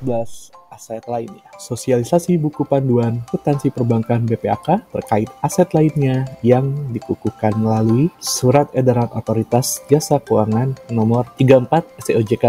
14 aset lainnya. Sosialisasi buku panduan akuntansi perbankan BPAK terkait aset lainnya yang dikukuhkan melalui Surat Edaran Otoritas Jasa Keuangan Nomor 34 SEOJK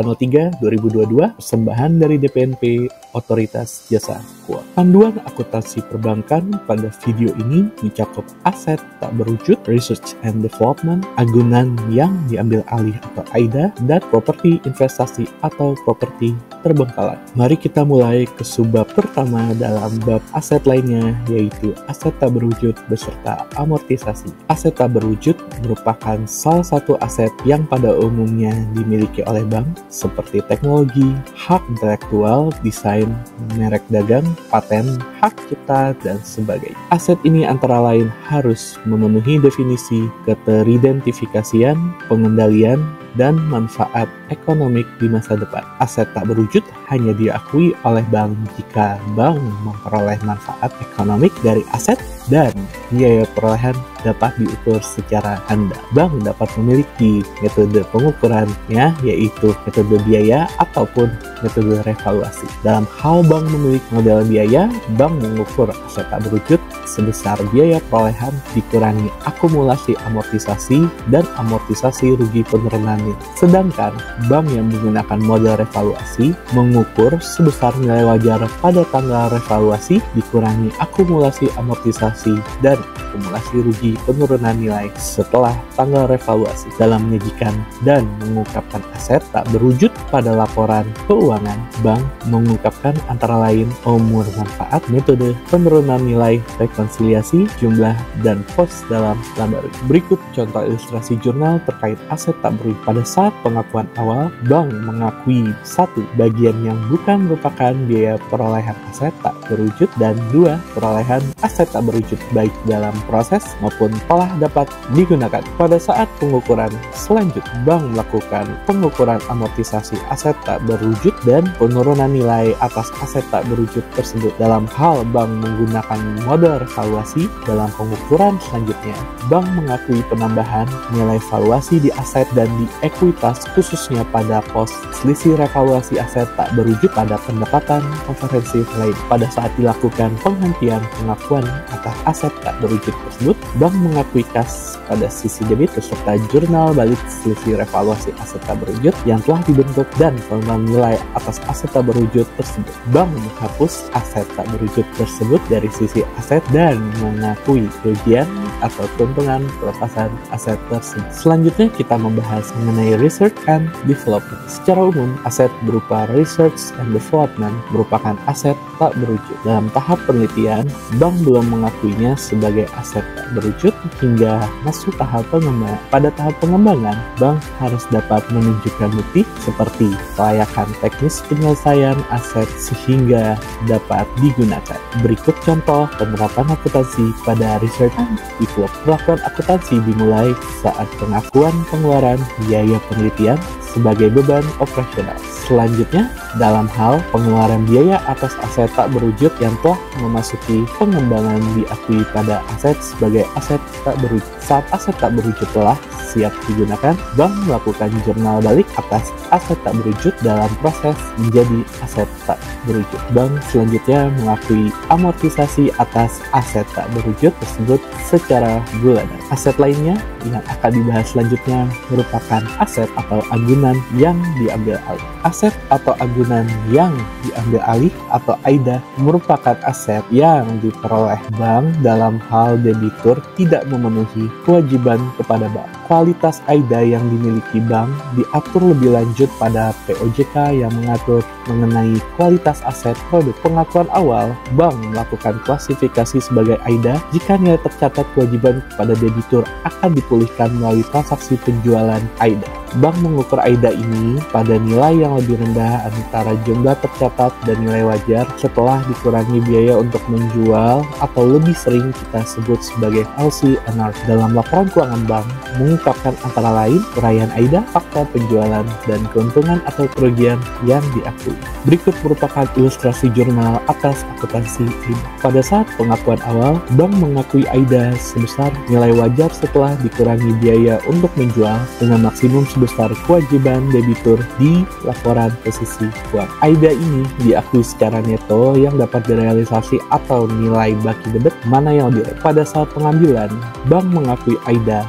03 2022 persembahan dari DPNP Otoritas Jasa Keuangan. Panduan akuntansi perbankan pada video ini mencakup aset tak berwujud, research and development, agunan yang diambil alih atau AIDA, dan properti investasi atau properti terbengkalai. Mari kita mulai ke subbab pertama dalam bab aset lainnya, yaitu aset tak berwujud beserta amortisasi. Aset tak berwujud merupakan salah satu aset yang pada umumnya dimiliki oleh bank, seperti teknologi, hak intelektual, desain, merek dagang, paten, hak cipta, dan sebagainya. Aset ini antara lain harus memenuhi definisi keteridentifikasian, pengendalian, dan manfaat ekonomik di masa depan. Aset tak berwujud hanya diakui oleh bank jika bank memperoleh manfaat ekonomik dari aset dan biaya perolehan dapat diukur secara handal. Bank dapat memiliki metode pengukurannya, yaitu metode biaya ataupun metode revaluasi. Dalam hal bank memiliki model biaya, bank mengukur aset tak berwujud sebesar biaya perolehan dikurangi akumulasi amortisasi dan amortisasi rugi penurunan nilai. Sedangkan bank yang menggunakan model revaluasi mengukur sebesar nilai wajar pada tanggal revaluasi dikurangi akumulasi amortisasi dan akumulasi rugi penurunan nilai setelah tanggal revaluasi. Dalam menyajikan dan mengungkapkan aset tak berwujud pada laporan keuangan, bank mengungkapkan antara lain umur manfaat, metode penurunan nilai, rekonsiliasi, jumlah, dan pos dalam lembar. Berikut contoh ilustrasi jurnal terkait aset tak berwujud. Pada saat pengakuan awal, bank mengakui 1. Bagian yang bukan merupakan biaya perolehan aset tak berwujud, dan 2. Perolehan aset tak berwujud baik dalam proses maupun telah dapat digunakan. Pada saat pengukuran selanjutnya, bank melakukan pengukuran amortisasi aset tak berwujud dan penurunan nilai atas aset tak berwujud tersebut. Dalam hal bank menggunakan model revaluasi, dalam pengukuran selanjutnya, bank mengakui penambahan nilai valuasi di aset dan di ekuitas khususnya pada pos selisih revaluasi aset tak berwujud pada pendapatan komprehensif lain. Pada saat dilakukan penghentian pengakuan atas aset tak berwujud tersebut, bank mengakui kas pada sisi debit beserta jurnal balik selisih revaluasi aset tak berwujud yang telah dibentuk dan pengembangan nilai atas aset tak berwujud tersebut. Bank menghapus aset tak berwujud tersebut dari sisi aset dan mengakui kerugian atau keuntungan pelepasan aset tersebut. Selanjutnya kita membahas mengenai research and development. Secara umum, aset berupa research and development merupakan aset tak berwujud. Dalam tahap penelitian, bank belum mengakuinya sebagai aset tak berwujud hingga masuk tahap pengembangan. Pada tahap pengembangan, bank harus dapat menunjukkan bukti seperti kelayakan teknis penyelesaian aset sehingga dapat digunakan. Berikut contoh penerapan akuntansi pada research and development. Perlakuan akuntansi dimulai saat pengakuan pengeluaran biaya penelitian sebagai beban operasional. Selanjutnya, dalam hal pengeluaran biaya atas aset tak berwujud yang telah memasuki pengembangan diakui pada aset sebagai aset tak berwujud. Saat aset tak berwujud telah siap digunakan, bank melakukan jurnal balik atas aset tak berwujud dalam proses menjadi aset tak berwujud. Bank selanjutnya mengakui amortisasi atas aset tak berwujud tersebut secara bulanan. Aset lainnya yang akan dibahas selanjutnya merupakan aset atau agunan yang diambil alih. Aset atau agunan yang diambil alih atau AIDA merupakan aset yang diperoleh bank dalam hal debitur tidak memenuhi kewajiban kepada bank. Kualitas AIDA yang dimiliki bank diatur lebih lanjut pada POJK yang mengatur mengenai kualitas aset produk. Pengakuan awal, bank melakukan klasifikasi sebagai AIDA jika nilai tercatat kewajiban kepada debitur akan dipulihkan melalui transaksi penjualan AIDA. Bank mengukur AIDA ini pada nilai yang lebih rendah antara jumlah tercatat dan nilai wajar setelah dikurangi biaya untuk menjual atau lebih sering kita sebut sebagai LC&R. Dalam laporan keuangan bank mengungkapkan antara lain uraian AIDA, fakta penjualan, dan keuntungan atau kerugian yang diakui. Berikut merupakan ilustrasi jurnal atas akuntansi AIDA. Pada saat pengakuan awal, bank mengakui AIDA sebesar nilai wajar setelah dikurangi biaya untuk menjual dengan maksimum sebesar kewajiban debitur di laporan posisi keuangan. AIDA ini diakui secara neto yang dapat direalisasi atau nilai baki debit mana yang lebih rendah. Pada saat pengambilan, bank mengakui AIDA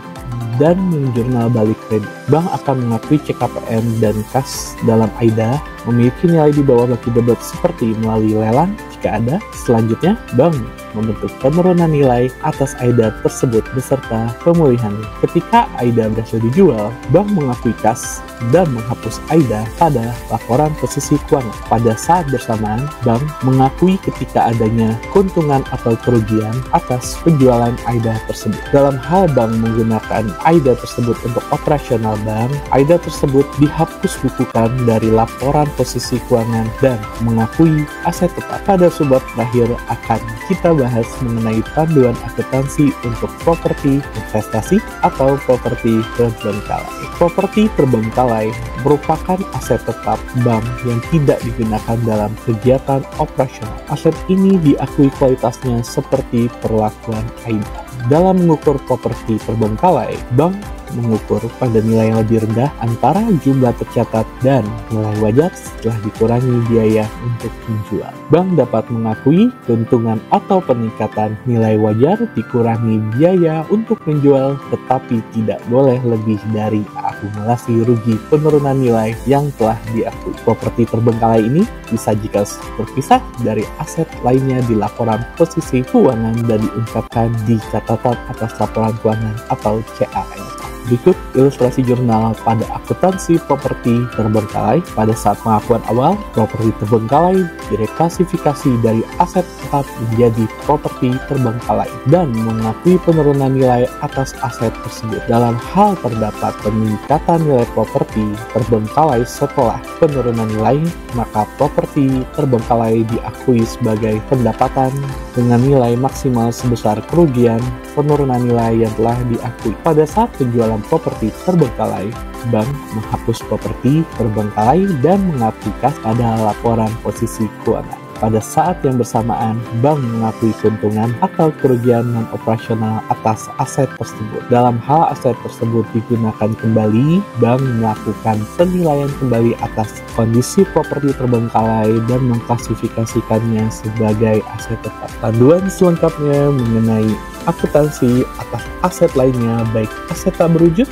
dan menjurnal balik kredit. Bank akan mengakui CKPM dan kas dalam AIDA memiliki nilai di bawah baki debit seperti melalui lelang jika ada. Selanjutnya, bank membentuk penurunan nilai atas AIDA tersebut beserta pemulihannya. Ketika AIDA berhasil dijual, bank mengakui kas dan menghapus AIDA pada laporan posisi keuangan. Pada saat bersamaan, bank mengakui ketika adanya keuntungan atau kerugian atas penjualan AIDA tersebut. Dalam hal bank menggunakan AIDA tersebut untuk operasional bank, AIDA tersebut dihapus bukukan dari laporan posisi keuangan dan mengakui aset tetap. Pada subbab terakhir akan kita bahas mengenai panduan akuntansi untuk properti investasi atau properti terbengkalai. Properti terbengkalai merupakan aset tetap bank yang tidak digunakan dalam kegiatan operasional. Aset ini diakui kualitasnya seperti perlakuan AIDA. Dalam mengukur properti terbengkalai, bank mengukur pada nilai yang lebih rendah antara jumlah tercatat dan nilai wajar setelah dikurangi biaya untuk menjual. Bank dapat mengakui keuntungan atau peningkatan nilai wajar dikurangi biaya untuk menjual, tetapi tidak boleh lebih dari akumulasi rugi penurunan nilai yang telah diakui. Properti terbengkalai ini disajikan terpisah dari aset lainnya di laporan posisi keuangan dan diungkapkan di catatan atas laporan keuangan atau CAL. Berikut ilustrasi jurnal pada akuntansi properti terbengkalai. Pada saat pengakuan awal, properti terbengkalai direklasifikasi dari aset tetap menjadi properti terbengkalai dan mengakui penurunan nilai atas aset tersebut. Dalam hal terdapat peningkatan nilai properti terbengkalai setelah penurunan nilai, maka properti terbengkalai diakui sebagai pendapatan dengan nilai maksimal sebesar kerugian penurunan nilai yang telah diakui. Pada saat penjualan properti terbengkalai, bank menghapus properti terbengkalai dan mengakui kas pada laporan posisi keuangan. Pada saat yang bersamaan, bank mengakui keuntungan atau kerugian non-operasional atas aset tersebut. Dalam hal aset tersebut digunakan kembali, bank melakukan penilaian kembali atas kondisi properti terbengkalai dan mengklasifikasikannya sebagai aset tetap. Panduan selengkapnya mengenai akuntansi atas aset lainnya, baik aset tak berwujud,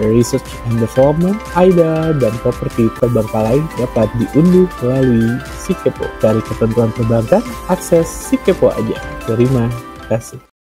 research and development, AIDA, dan properti terbengkalai dapat diunduh melalui SIKEPO. Dari ketentuan perbankan, akses SIKEPO aja. Terima kasih.